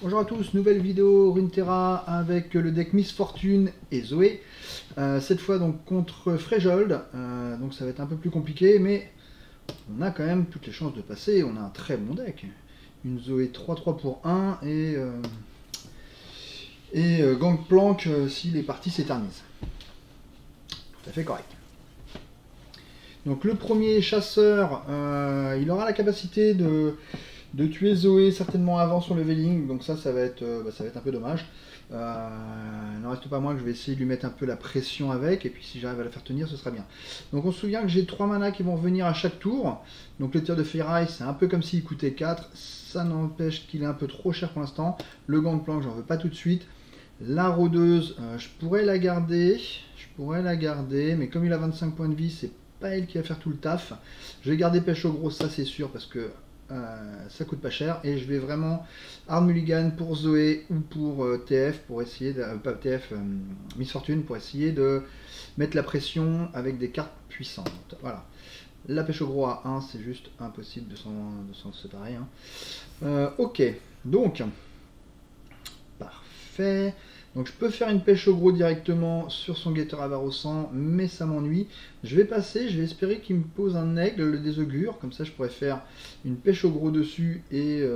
Bonjour à tous, nouvelle vidéo Runeterra avec le deck Miss Fortune et Zoé. Cette fois donc contre Frejold, donc ça va être un peu plus compliqué, mais on a quand même toutes les chances de passer. On a un très bon deck. Une Zoé 3-3 pour 1 et Gangplank si les parties s'éternisent. Tout à fait correct. Donc le premier chasseur, il aura la capacité de tuer Zoé certainement avant son leveling, donc ça va être un peu dommage. Il n'en reste pas moins que je vais essayer de lui mettre un peu la pression avec, et puis si j'arrive à la faire tenir, ce sera bien. Donc on se souvient que j'ai 3 manas qui vont revenir à chaque tour, donc le tir de ferraille c'est un peu comme s'il coûtait 4, ça n'empêche qu'il est un peu trop cher pour l'instant. Le Gangplank j'en veux pas tout de suite. La rôdeuse, je pourrais la garder, mais comme il a 25 points de vie, c'est pas elle qui va faire tout le taf. Je vais garder pêche au gros, ça c'est sûr, parce que ça coûte pas cher, et je vais vraiment hard mulligan pour Zoé ou pour TF pour essayer de, pas TF, Miss Fortune pour essayer de mettre la pression avec des cartes puissantes. Voilà. La pêche au gros à 1, c'est juste impossible de s'en séparer. Ok, donc parfait. Donc je peux faire une pêche au gros directement sur son guetteur avare au sang, mais ça m'ennuie. Je vais passer, je vais espérer qu'il me pose un aigle, le désaugure, comme ça je pourrais faire une pêche au gros dessus et...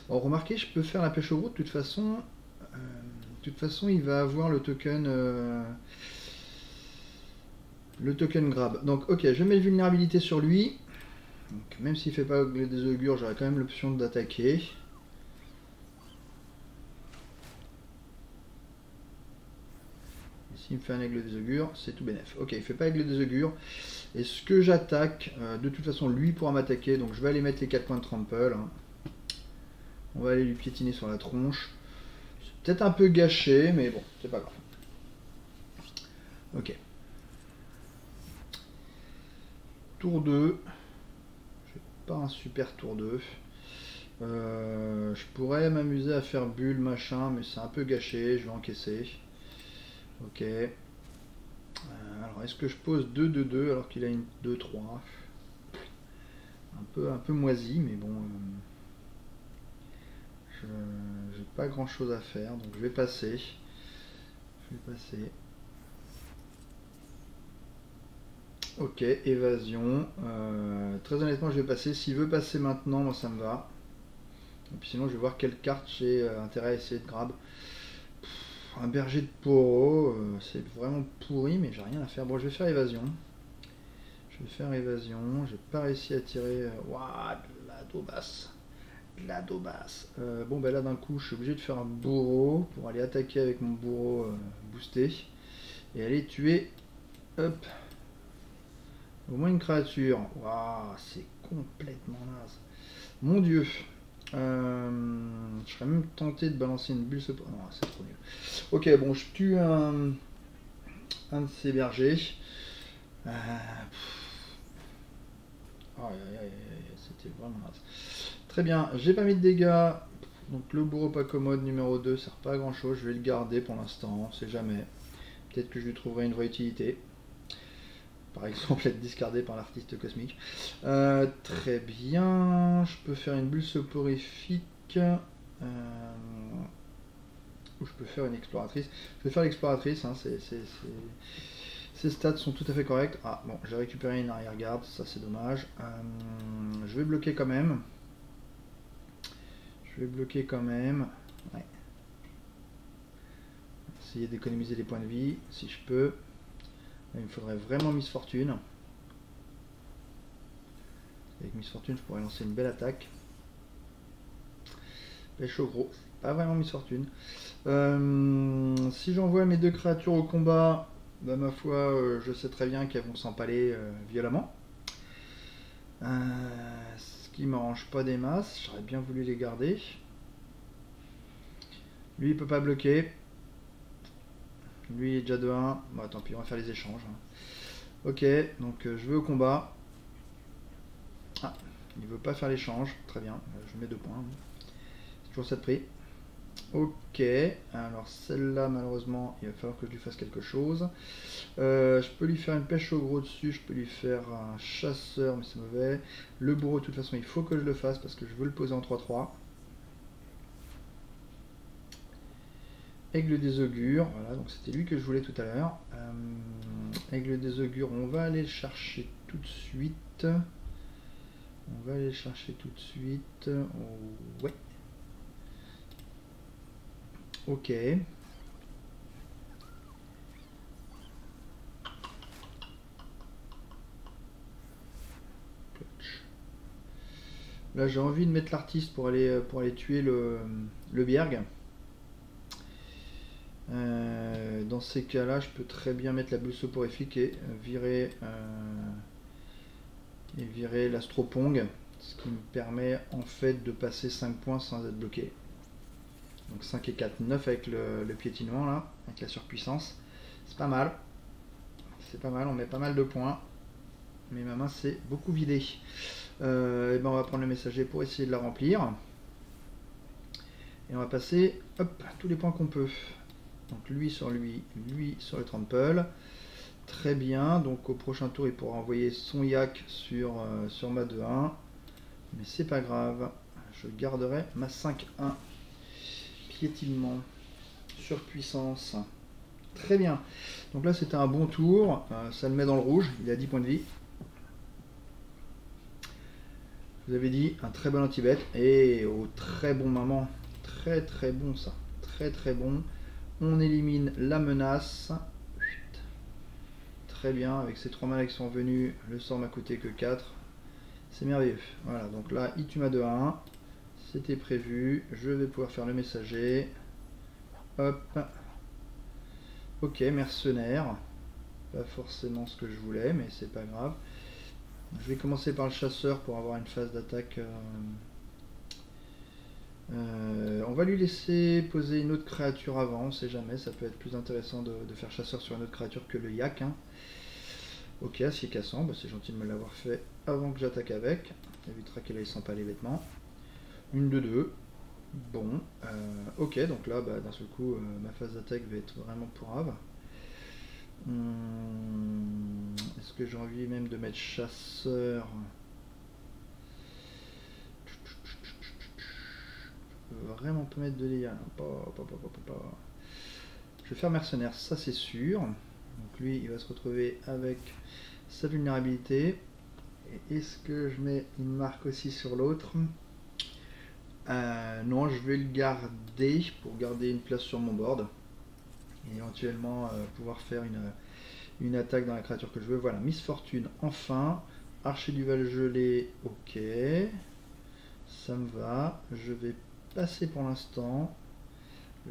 Alors remarquez, je peux faire la pêche au gros, de toute façon il va avoir le token grab. Donc ok, je mets une vulnérabilité sur lui. Donc, même s'il fait pas le désaugure, j'aurai quand même l'option d'attaquer. S'il me fait un aigle des augures, c'est tout bénef. Ok, il fait pas aigle des augures. Et ce que j'attaque, de toute façon, lui pourra m'attaquer. Donc je vais aller mettre les 4 points de trample. On va aller lui piétiner sur la tronche. C'est peut-être un peu gâché, mais bon, c'est pas grave. Ok. Tour 2. J'ai pas un super tour 2. Je pourrais m'amuser à faire bulle, machin, mais c'est un peu gâché. Je vais encaisser. Ok. Alors, est-ce que je pose 2-2-2 alors qu'il a une 2-3? Un peu moisi, mais bon. J'ai pas grand chose à faire, donc je vais passer. Ok, évasion. Très honnêtement, je vais passer. S'il veut passer maintenant, moi ça me va. Et puis sinon, je vais voir quelle carte j'ai intérêt à essayer de grab. Un berger de Poro, c'est vraiment pourri, mais j'ai rien à faire. Bon, je vais faire évasion. J'ai pas réussi à tirer. Waouh, de la daubasse. Bon, ben là, d'un coup, je suis obligé de faire un bourreau pour aller attaquer avec mon bourreau boosté. Et aller tuer. Hop. Au moins une créature. Waouh, c'est complètement naze. Mon dieu. Je serais même tenté de balancer une bulle. Non, c'est trop nul. Ok, bon, je tue un de ces bergers. C'était vraiment naze. Très bien, j'ai pas mis de dégâts. Donc le bourreau pas commode numéro 2 sert pas à grand chose. Je vais le garder pour l'instant, on sait jamais. Peut-être que je lui trouverai une vraie utilité. Par exemple, être discardé par l'artiste cosmique. Très bien. Je peux faire une bulle soporifique. Ou je peux faire une exploratrice. Je vais faire l'exploratrice. Hein, ces stats sont tout à fait corrects. Ah bon, j'ai récupéré une arrière-garde. Ça c'est dommage. Je vais bloquer quand même. Ouais. Essayer d'économiser les points de vie si je peux. Il me faudrait vraiment Miss Fortune. Avec Miss Fortune, je pourrais lancer une belle attaque. Pêche au gros, pas vraiment Miss Fortune. Si j'envoie mes 2 créatures au combat, bah, ma foi, je sais très bien qu'elles vont s'empaler violemment. Ce qui m'arrange pas des masses. J'aurais bien voulu les garder. Lui, il peut pas bloquer. Lui, il est déjà de 1. Bon, tant pis, on va faire les échanges. Ok, donc je vais au combat. Ah, il veut pas faire l'échange. Très bien, je mets 2 points. C'est toujours ça de prix. Ok, alors celle-là, malheureusement, il va falloir que je lui fasse quelque chose. Je peux lui faire une pêche au gros dessus, je peux lui faire un chasseur, mais c'est mauvais. Le bourreau, de toute façon, il faut que je le fasse parce que je veux le poser en 3-3. Aigle des augures, voilà, donc c'était lui que je voulais tout à l'heure. Aigle des augures, on va aller le chercher tout de suite. On va aller le chercher tout de suite. Oh, ouais. Ok. Là j'ai envie de mettre l'artiste pour aller tuer le Bjerg. Dans ces cas-là, je peux très bien mettre la bulle soporifique et virer l'astropong, ce qui me permet en fait de passer 5 points sans être bloqué. Donc 5 et 4, 9 avec le piétinement là, avec la surpuissance. C'est pas mal. C'est pas mal, on met pas mal de points. Mais ma main s'est beaucoup vidée. Et ben on va prendre le messager pour essayer de la remplir. Et on va passer hop, tous les points qu'on peut. Donc lui sur lui sur le trample. Très bien, donc au prochain tour il pourra envoyer son yak sur ma 2-1. Mais c'est pas grave, je garderai ma 5-1. Piétinement, surpuissance. Très bien, donc là c'était un bon tour, ça le met dans le rouge, il a 10 points de vie. Je vous avais dit, un très bon anti-bet, et au très bon moment, très très bon ça, très très bon. On élimine la menace. Très bien, avec ces 3 manas qui sont venus, le sort m'a coûté que 4. C'est merveilleux. Voilà, donc là, il tue ma 2 à 1. C'était prévu. Je vais pouvoir faire le messager. Hop. Ok, mercenaire. Pas forcément ce que je voulais, mais c'est pas grave. Je vais commencer par le chasseur pour avoir une phase d'attaque. On va lui laisser poser une autre créature avant, on sait jamais, ça peut être plus intéressant de faire chasseur sur une autre créature que le yak. Hein. Ok, acier cassant, bah c'est gentil de me l'avoir fait avant que j'attaque avec. Ça évitera qu'elle aille s'empaler bêtement. Une de 2. Bon, ok, donc là, bah, d'un seul coup, ma phase d'attaque va être vraiment pourrave. Est-ce que j'ai envie même de mettre chasseur? Vraiment pas mettre de dégâts. Je vais faire mercenaire, ça c'est sûr. Donc lui, il va se retrouver avec sa vulnérabilité. Et est-ce que je mets une marque aussi sur l'autre? Non, je vais le garder pour garder une place sur mon board. Et éventuellement pouvoir faire une attaque dans la créature que je veux. Voilà, Miss Fortune, enfin. Archer du Val gelé, ok. Ça me va. Je vais passer pour l'instant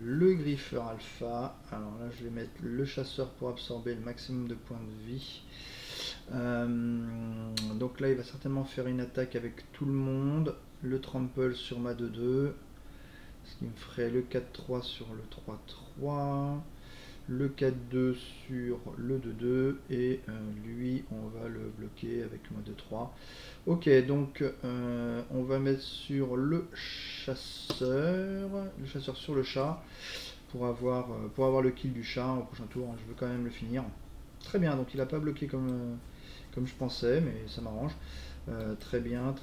le griffeur alpha. Alors là je vais mettre le chasseur pour absorber le maximum de points de vie. Donc là il va certainement faire une attaque avec tout le monde. Le trample sur ma 2-2, ce qui me ferait le 4-3 sur le 3-3, le 4-2 sur le 2-2 et lui on va le bloquer avec ma 2-3. Ok, donc on va mettre sur le chasseur sur le chat pour avoir le kill du chat au prochain tour. Je veux quand même le finir. Très bien, donc il n'a pas bloqué comme je pensais, mais ça m'arrange. Très bien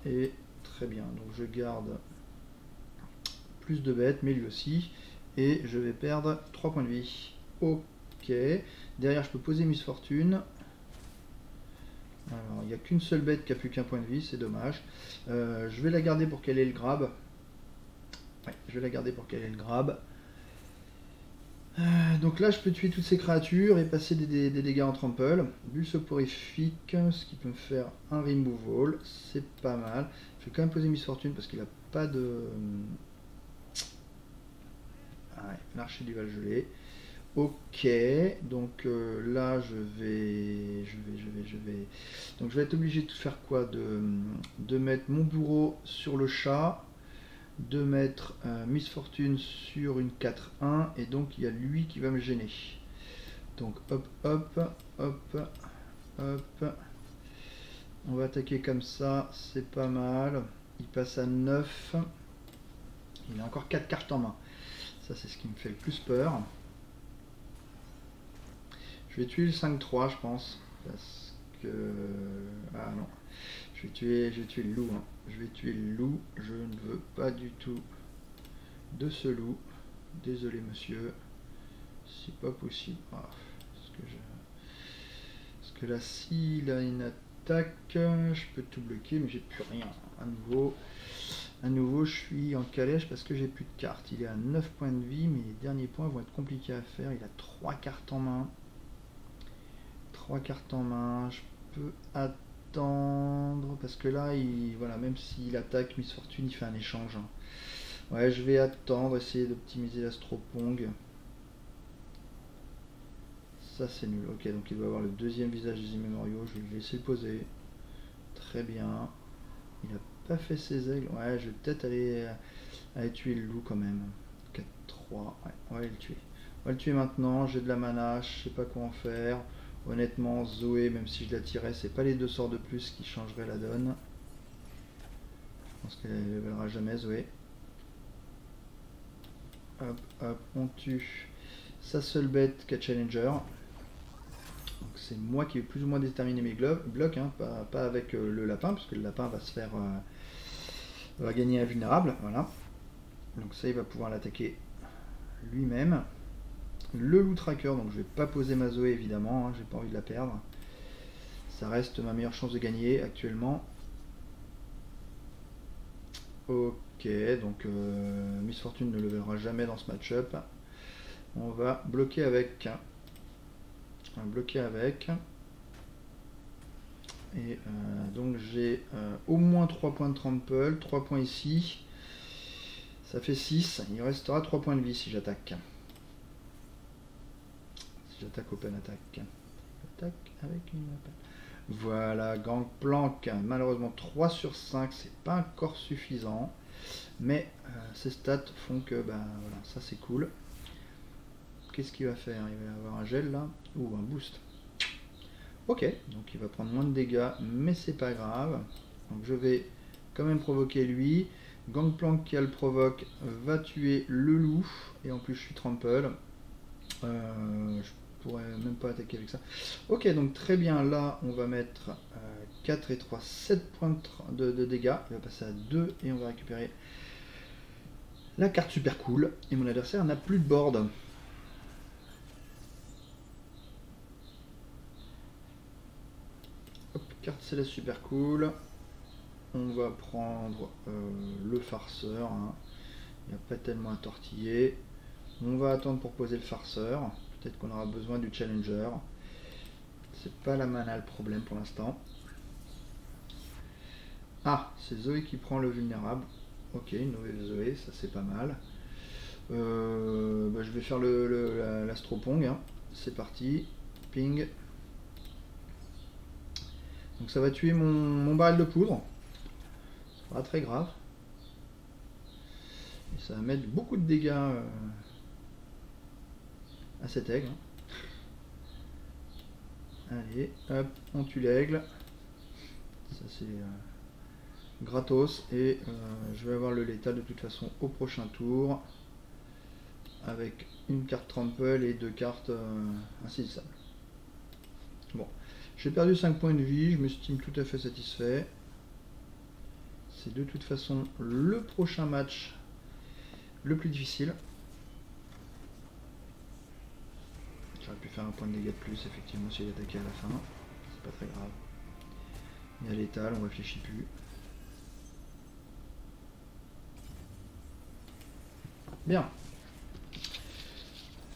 et très bien. Donc je garde plus de bêtes, mais lui aussi. Et je vais perdre 3 points de vie. Ok. Derrière, je peux poser Miss Fortune. Alors, il n'y a qu'une seule bête qui a plus qu'un point de vie, c'est dommage. Je vais la garder pour qu'elle ait le grab. Ouais, je vais la garder pour qu'elle ait le grab. Donc là, je peux tuer toutes ces créatures et passer des dégâts en trample. Bulle soporifique, ce qui peut me faire un removal. C'est pas mal. Je vais quand même poser Miss Fortune parce qu'il n'a pas de... Ah ouais, l'archer du Val gelé. Ok, donc là je vais donc je vais être obligé de faire quoi, de mettre mon bourreau sur le chat, de mettre Miss Fortune sur une 4-1 et donc il y a lui qui va me gêner. Donc hop hop hop hop, on va attaquer comme ça, c'est pas mal. Il passe à 9, il a encore 4 cartes en main, ça c'est ce qui me fait le plus peur. Je vais tuer le 5-3 je pense, parce que... Ah non, je vais tuer le loup, hein. Je vais tuer le loup, je ne veux pas du tout de ce loup. Désolé monsieur. C'est pas possible. Ah, parce que là, s'il a une attaque, je peux tout bloquer, mais j'ai plus rien. À nouveau, je suis en calèche parce que j'ai plus de cartes. Il est à 9 points de vie, mais les derniers points vont être compliqués à faire. Il a 3 cartes en main. 3 cartes en main. Je peux attendre parce que là, voilà, même s'il attaque Miss Fortune, il fait un échange. Ouais, je vais attendre, essayer d'optimiser l'Astropong. Ça c'est nul. Ok, donc il doit avoir le deuxième visage des immémoriaux. Je vais le laisser le poser. Très bien. Il a pas fait ses aigles. Ouais, je vais peut-être aller tuer le loup quand même. 4-3. Ouais, on va aller le tuer. On va le tuer maintenant. J'ai de la mana. Je sais pas quoi en faire. Honnêtement, Zoé, même si je la tirais, c'est pas les 2 sorts de plus qui changeraient la donne. Je pense qu'elle ne levellera jamais, Zoé. Hop, hop, on tue sa seule bête qu'à Challenger. C'est moi qui vais plus ou moins déterminer mes blocs, hein, pas avec le lapin, parce que le lapin va se faire va gagner invulnérable, voilà. Donc ça, il va pouvoir l'attaquer lui-même. Le loup tracker, donc je vais pas poser ma Zoé évidemment, hein, j'ai pas envie de la perdre. Ça reste ma meilleure chance de gagner actuellement. Ok, donc Miss Fortune ne le verra jamais dans ce match-up. On va bloquer avec. On va bloquer avec. Et donc j'ai au moins 3 points de trample, 3 points ici. Ça fait 6. Il restera 3 points de vie si j'attaque. Si j'attaque open attack. Attaque avec une open. Voilà, Gangplank. Malheureusement 3 sur 5, c'est pas encore suffisant. Mais ces stats font que voilà, ça c'est cool. Qu'est-ce qu'il va faire? Il va y avoir un gel là ou un boost. Ok, donc il va prendre moins de dégâts, mais c'est pas grave. Donc je vais quand même provoquer lui. Gangplank qui a le provoque va tuer le loup. Et en plus je suis trample. Je pourrais même pas attaquer avec ça. Ok, donc très bien, là on va mettre 4 et 3, 7 points de dégâts. Il va passer à 2 et on va récupérer la carte super cool. Et mon adversaire n'a plus de board. Hop, carte c'est la super cool. On va prendre le farceur. Hein. Il n'y a pas tellement à tortiller. On va attendre pour poser le farceur. Peut-être qu'on aura besoin du challenger. C'est pas la mana le problème pour l'instant. Ah, c'est Zoé qui prend le vulnérable. Ok, une nouvelle Zoé, ça c'est pas mal. Je vais faire l'astropong. Hein. C'est parti. Ping. Donc ça va tuer mon baril de poudre. C'est pas très grave. Et ça va mettre beaucoup de dégâts à cet aigle. Allez, hop, on tue l'aigle. Ça c'est gratos. Et je vais avoir le létal de toute façon au prochain tour. Avec une carte trample et 2 cartes insaisissables. Bon, j'ai perdu 5 points de vie, je m'estime tout à fait satisfait. C'est de toute façon le prochain match le plus difficile. J'aurais pu faire un point de dégâts de plus, effectivement, si j'attaquais à la fin. C'est pas très grave. Il y a l'étal, on réfléchit plus. Bien.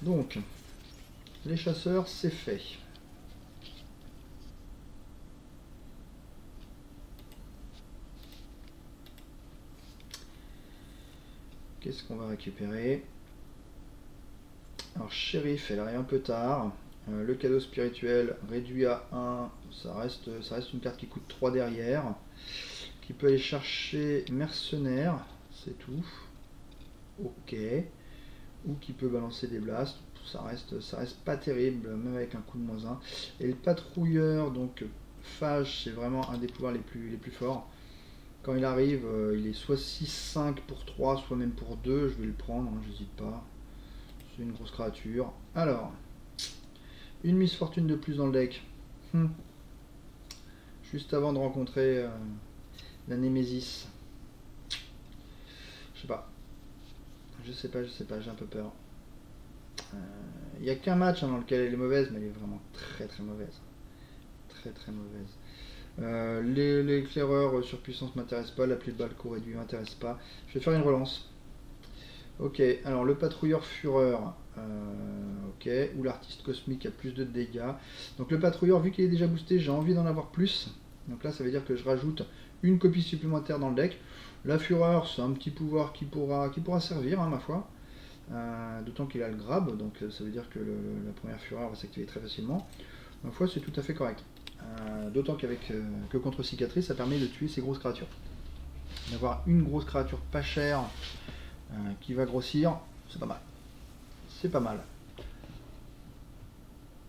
Donc, les chasseurs, c'est fait. Qu'est-ce qu'on va récupérer? Alors, shérif, elle arrive un peu tard. Le cadeau spirituel réduit à 1. Ça reste une carte qui coûte 3 derrière. Qui peut aller chercher mercenaire. C'est tout. Ok. Ou qui peut balancer des blasts. Ça reste pas terrible, même avec un coup de -1. Et le patrouilleur, donc Phage, c'est vraiment un des pouvoirs les plus forts. Quand il arrive, il est soit 6-5 pour 3, soit même pour 2. Je vais le prendre, hein, j'hésite pas. C'est une grosse créature. Alors, une Miss Fortune de plus dans le deck. Juste avant de rencontrer la Némésis. Je sais pas. Je sais pas, j'ai un peu peur. Il n'y a qu'un match dans lequel elle est mauvaise, mais elle est vraiment très très mauvaise. Très mauvaise. L'éclaireur sur puissance m'intéresse pas, l'appli de balle court réduit m'intéresse pas. Je vais faire une relance. Ok, alors le patrouilleur fureur, ok, ou l'artiste cosmique a plus de dégâts. Donc le patrouilleur, vu qu'il est déjà boosté, j'ai envie d'en avoir plus. Donc là, ça veut dire que je rajoute une copie supplémentaire dans le deck. La fureur, c'est un petit pouvoir qui pourra servir, hein, ma foi. D'autant qu'il a le grab, donc ça veut dire que la première fureur va s'activer très facilement. Ma foi, c'est tout à fait correct. D'autant que contre cicatrice, ça permet de tuer ces grosses créatures. D'avoir une grosse créature pas chère qui va grossir, c'est pas mal. C'est pas mal.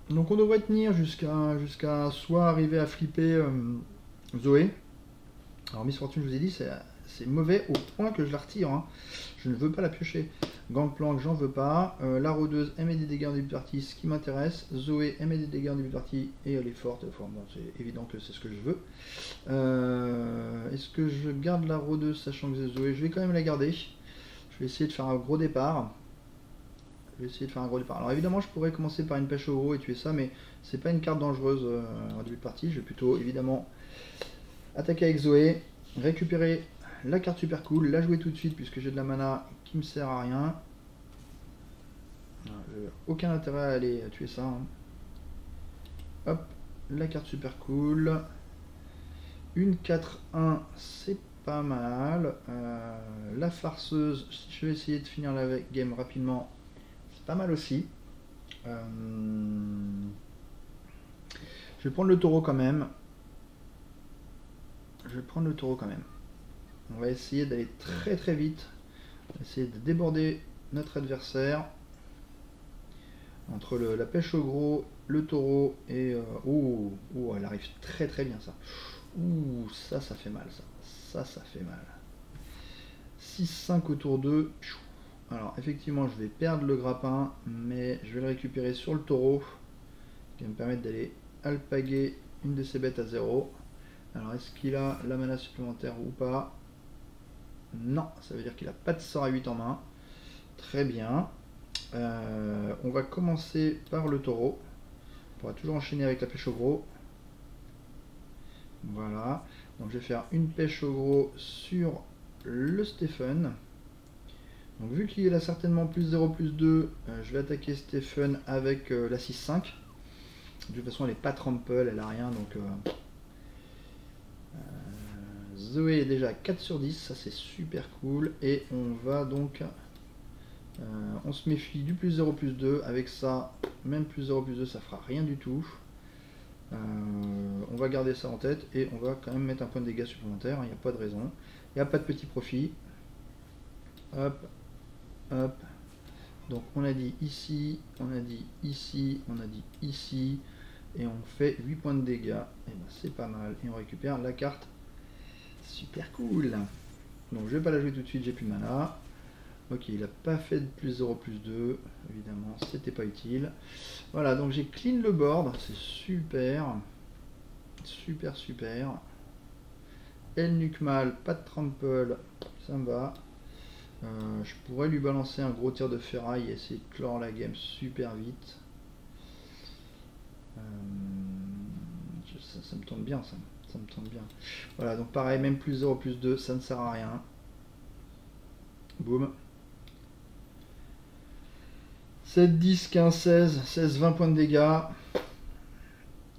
Donc on devrait tenir jusqu'à soit arriver à flipper Zoé. Alors Miss Fortune, je vous ai dit, c'est mauvais au point que je la retire. Hein. Je ne veux pas la piocher. Gangplank, j'en veux pas. La rôdeuse, elle met des dégâts en début de partie, ce qui m'intéresse. Zoé, elle met des dégâts en début de partie et elle est forte. Enfin, bon, c'est évident que c'est ce que je veux. Est-ce que je garde la rôdeuse sachant que c'est Zoé? Je vais quand même la garder. Je vais essayer de faire un gros départ. Alors évidemment, je pourrais commencer par une pêche au gros et tuer ça, mais c'est pas une carte dangereuse en début de partie. Je vais plutôt évidemment attaquer avec Zoé, récupérer la carte super cool, la jouer tout de suite puisque j'ai de la mana qui me sert à rien. J'ai aucun intérêt à aller tuer ça. Hein. Hop, la carte super cool. Une 4-1, c'est pas mal. La farceuse, je vais essayer de finir la game rapidement. C'est pas mal aussi. Je vais prendre le taureau quand même. On va essayer d'aller très vite. On va essayer de déborder notre adversaire. Entre la pêche au gros, le taureau et... elle arrive très bien ça. Ça fait mal ça. Ça fait mal. 6-5 autour d'eux. Alors effectivement je vais perdre le grappin, mais je vais le récupérer sur le taureau. Qui va me permettre d'aller alpaguer une de ces bêtes à 0. Alors est-ce qu'il a la mana supplémentaire ou pas? Non, ça veut dire qu'il n'a pas de sort à 8 en main. Très bien. On va commencer par le taureau. On pourra toujours enchaîner avec la pêche au gros. Voilà. Donc je vais faire une pêche au gros sur le Stephen. Donc vu qu'il a certainement plus 0, plus 2, je vais attaquer Stephen avec la 6-5. De toute façon elle n'est pas trample, elle a rien, donc Zoé est déjà 4 sur 10, ça c'est super cool. Et on va donc, on se méfie du plus 0, plus 2, avec ça, même plus 0, plus 2, ça fera rien du tout. On va garder ça en tête et on va quand même mettre un point de dégâts supplémentaire, il n'y a pas de raison. Il n'y a pas de petit profit. Hop. Hop, donc on a dit ici, on a dit ici, on a dit ici, et on fait 8 points de dégâts, et ben c'est pas mal, et on récupère la carte, super cool. Donc je vais pas la jouer tout de suite, j'ai plus de mana. Ok, il a pas fait de plus 0, plus 2, évidemment, c'était pas utile. Voilà, donc j'ai clean le board, c'est super, super. Elle nuque mal, pas de trample, ça me va. Je pourrais lui balancer un gros tir de ferraille et essayer de clore la game super vite. Ça me tente bien, ça me tente bien. Voilà, donc pareil, même plus 0, plus 2, ça ne sert à rien. Boum. 7, 10, 15, 16, 16, 20 points de dégâts.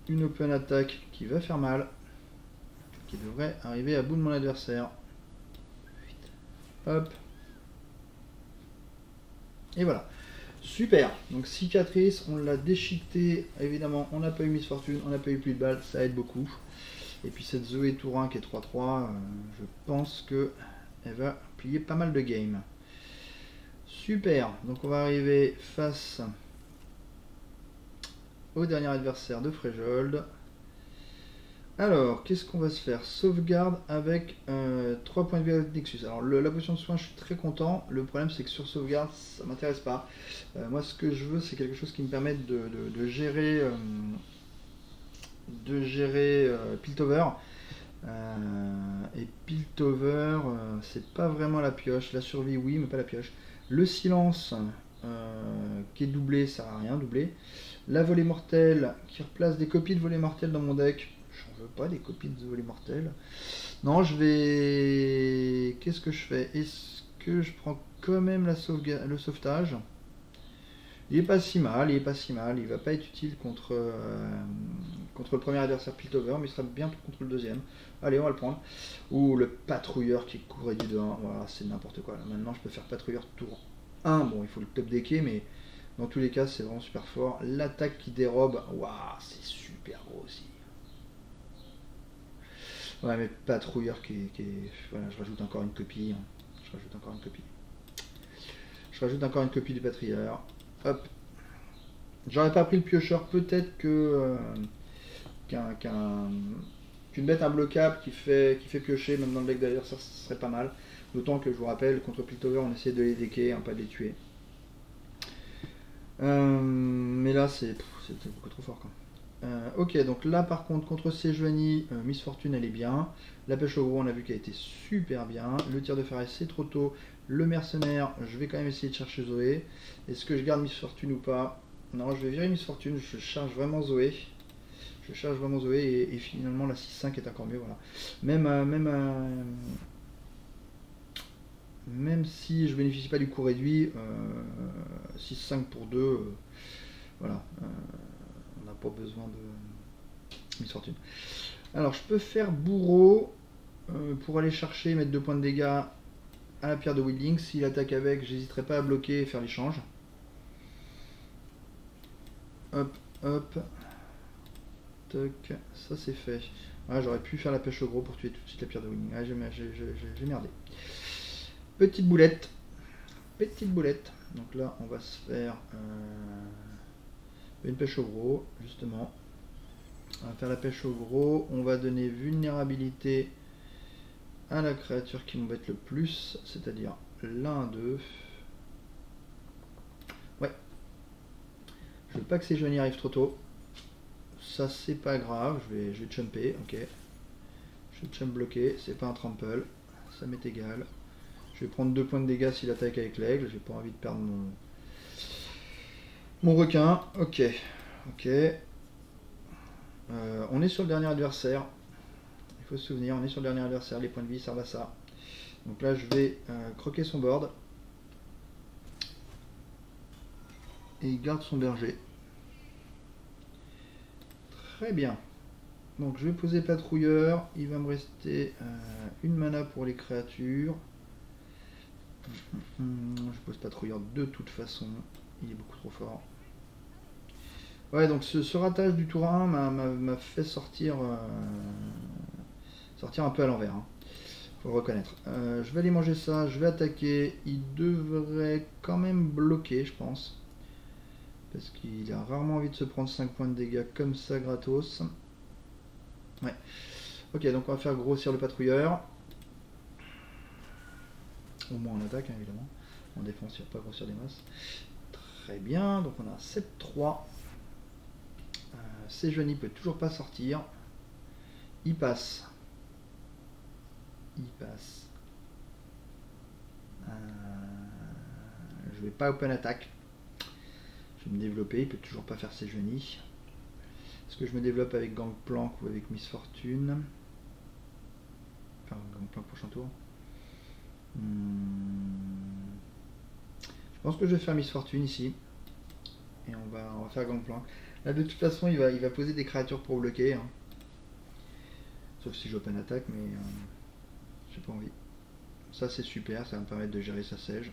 Une open attack qui va faire mal. Qui devrait arriver à bout de mon adversaire. Hop. Et voilà, super. Donc cicatrice, on l'a déchiqueté. Évidemment, on n'a pas eu Miss Fortune, on n'a pas eu plus de balles, ça aide beaucoup. Et puis cette Zoé Tourin qui est 3-3, je pense que elle va plier pas mal de games. Super. Donc on va arriver face au dernier adversaire de Fréjold. Alors, qu'est-ce qu'on va se faire? Sauvegarde avec 3 points de vie avec Nexus. Alors, la potion de soin, je suis très content. Le problème, c'est que sur sauvegarde, ça m'intéresse pas. Moi, ce que je veux, c'est quelque chose qui me permette de gérer Piltover. Et Piltover, c'est pas vraiment la pioche. La survie, oui, mais pas la pioche. Le silence, qui est doublé, ça sert à rien, doublé. La volée mortelle, qui replace des copies de volée mortelle dans mon deck. J'en veux pas des copies de volée mortelle. Non, je vais... Qu'est-ce que je fais? Est-ce que je prends quand même le sauvetage? Il est pas si mal, il est pas si mal. Il va pas être utile contre le premier adversaire Piltover, mais il sera bien contre le deuxième. Allez, on va le prendre. Ou le patrouilleur qui court réduit de 1. Voilà, c'est n'importe quoi. Là, maintenant, je peux faire patrouilleur tour 1. Bon, il faut le top decker, mais dans tous les cas, c'est vraiment super fort. L'attaque qui dérobe, waouh, c'est super gros aussi. Ouais, mais patrouilleur qui est... Voilà, je rajoute encore une copie. Je rajoute encore une copie. Je rajoute encore une copie du patrouilleur. Hop. J'aurais pas pris le piocheur, peut-être que qu'une bête imbloquable qui fait piocher, même dans le deck d'ailleurs, ça serait pas mal. D'autant que je vous rappelle, contre Piltover, on essayait de les decker, pas de les tuer. Mais là, c'était beaucoup trop fort. Ok, donc là par contre, contre Sejuani, Miss Fortune elle est bien. La pêche au gros, on a vu qu'elle était super bien. Le tir de fer c'est trop tôt. Le mercenaire, je vais quand même essayer de chercher Zoé. Est-ce que je garde Miss Fortune ou pas? Non, je vais virer Miss Fortune, je charge vraiment Zoé. Je charge vraiment Zoé et finalement la 6-5 est encore mieux. Voilà. Même si je bénéficie pas du coût réduit, 6-5 pour 2, voilà. On n'a pas besoin de Miss Fortune. Alors je peux faire bourreau pour aller chercher, mettre 2 points de dégâts à la pierre de Wilding. S'il attaque avec, j'hésiterai pas à bloquer et faire l'échange. Hop, hop. Toc, ça c'est fait. Ah, j'aurais pu faire la pêche au gros pour tuer tout de suite la pierre de Wilding. Ah, j'ai merdé. Petite boulette. Petite boulette. Donc là, on va se faire une pêche au gros, justement. On va faire la pêche au gros. On va donner vulnérabilité à la créature qui m'embête le plus, c'est-à-dire l'un d'eux. Ouais. Je veux pas que ces jeunes y arrivent trop tôt. Ça, c'est pas grave. Je vais chumper. Ok. Je vais chump bloquer. C'est pas un trample. Ça m'est égal. Je vais prendre 2 points de dégâts s'il attaque avec l'aigle. J'ai pas envie de perdre mon requin. Ok. Ok. On est sur le dernier adversaire. Il faut se souvenir, on est sur le dernier adversaire. Les points de vie servent à ça. Donc là, je vais croquer son board. Et il garde son berger. Très bien. Donc je vais poser patrouilleur. Il va me rester une mana pour les créatures. Je pose patrouilleur de toute façon. Il est beaucoup trop fort. Ouais, donc ce ratage du tour 1 m'a fait sortir un peu à l'envers. Faut le reconnaître. Je vais aller manger ça. Je vais attaquer. Il devrait quand même bloquer, je pense. Parce qu'il a rarement envie de se prendre 5 points de dégâts comme ça gratos. Ouais. Ok, donc on va faire grossir le patrouilleur. Au moins en attaque, hein, évidemment. En défense, il ne va pas grossir des masses. Très bien, donc on a un 7-3. Sejuani peut toujours pas sortir. Il passe. Il passe. Je vais pas open attack. Je vais me développer, il peut toujours pas faire Sejuani. Est-ce que je me développe avec Gangplank ou avec Miss Fortune? Enfin, Gangplank prochain tour. Je pense que je vais faire Miss Fortune ici. Et on va faire Gangplank. Là de toute façon il va poser des créatures pour bloquer. Hein. Sauf si j'open attaque, mais j'ai pas envie. Ça c'est super, ça va me permettre de gérer sa siège.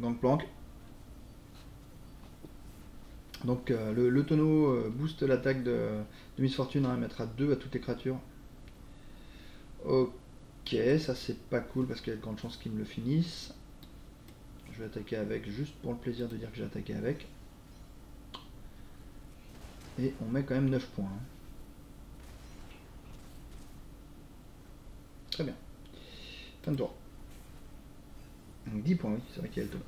Gangplank. Donc le tonneau booste l'attaque de Miss Fortune, hein, mettra 2 à toutes les créatures. Ok, ça c'est pas cool parce qu'il y a de grandes chances qu'il me le finisse. Je vais attaquer avec, juste pour le plaisir de dire que j'ai attaqué avec. Et on met quand même 9 points. Hein. Très bien. Fin de tour. Donc 10 points, oui, c'est vrai qu'il y a le tour.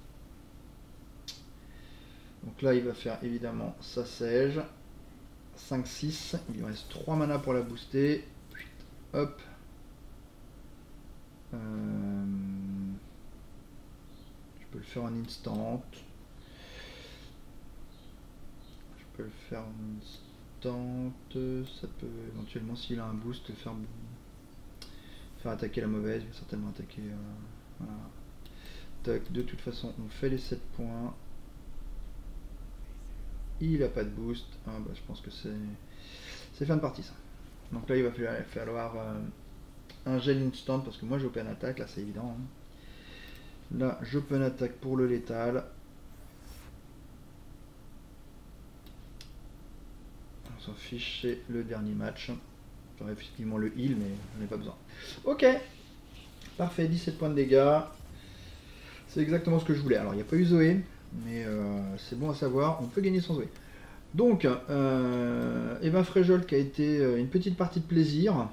Donc là, il va faire évidemment sa sège. 5-6. Il lui reste 3 mana pour la booster. Hop. Je peux le faire en instant. Je peux le faire en instant. Ça peut éventuellement, s'il a un boost, faire attaquer la mauvaise. Il va certainement attaquer. Voilà. Tac, de toute façon, on fait les 7 points. Il a pas de boost. Ah, bah, je pense que c'est fin de partie ça. Donc là, il va falloir un gel instant parce que moi j'ai open attack. Là, c'est évident. Hein. Là, j'open attack pour le létal. On s'en fiche, c'est le dernier match. J'aurais effectivement le heal, mais j'en ai pas besoin. Ok, parfait, 17 points de dégâts. C'est exactement ce que je voulais. Alors, il n'y a pas eu Zoé, mais c'est bon à savoir, on peut gagner sans Zoé. Donc, Eva Fréjol qui a été une petite partie de plaisir,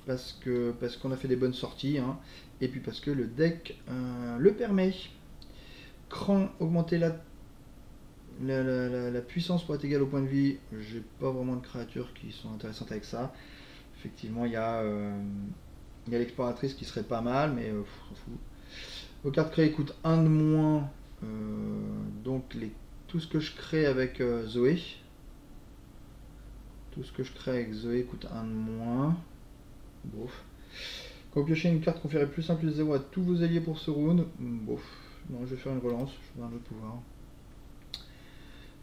parce qu'on a fait des bonnes sorties, hein, et puis parce que le deck le permet. Cran, augmenter la puissance pour être égale au point de vie. J'ai pas vraiment de créatures qui sont intéressantes avec ça. Effectivement, il y a l'exploratrice qui serait pas mal, mais on s'en fout. Vos cartes créées coûtent 1 de moins, donc tout ce que je crée avec Zoé. Tout ce que je crée avec Zoé coûte 1 de moins. Bof. Quand vous piochez une carte, conférez +1 +0 à tous vos alliés pour ce round. Bof. Non, je vais faire une relance, je vais un autre pouvoir.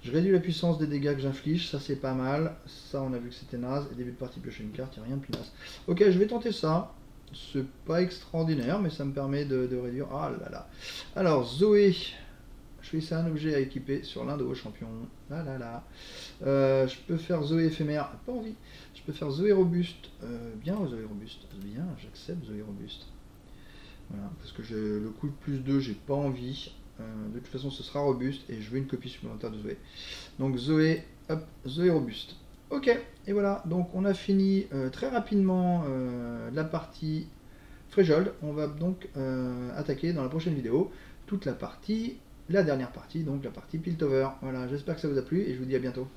Je réduis la puissance des dégâts que j'inflige, ça c'est pas mal. Ça on a vu que c'était naze. Et début de partie piocher une carte, il n'y a rien de plus naze. Ok, je vais tenter ça. C'est pas extraordinaire, mais ça me permet de réduire. Ah là là. Alors, Zoé. Choisissez un objet à équiper sur l'un de vos champions. Ah là là. Je peux faire Zoé éphémère. Pas envie. Je peux faire Zoé robuste. Bien Zoé robuste. Bien, j'accepte Zoé robuste. Voilà, parce que le coup de +2, j'ai pas envie. De toute façon, ce sera robuste et je veux une copie supplémentaire de Zoé. Donc Zoé, hop, Zoé robuste. Ok, et voilà, donc on a fini très rapidement la partie Fréjold. On va donc attaquer dans la prochaine vidéo toute la dernière partie, donc la partie Piltover. Voilà, j'espère que ça vous a plu et je vous dis à bientôt.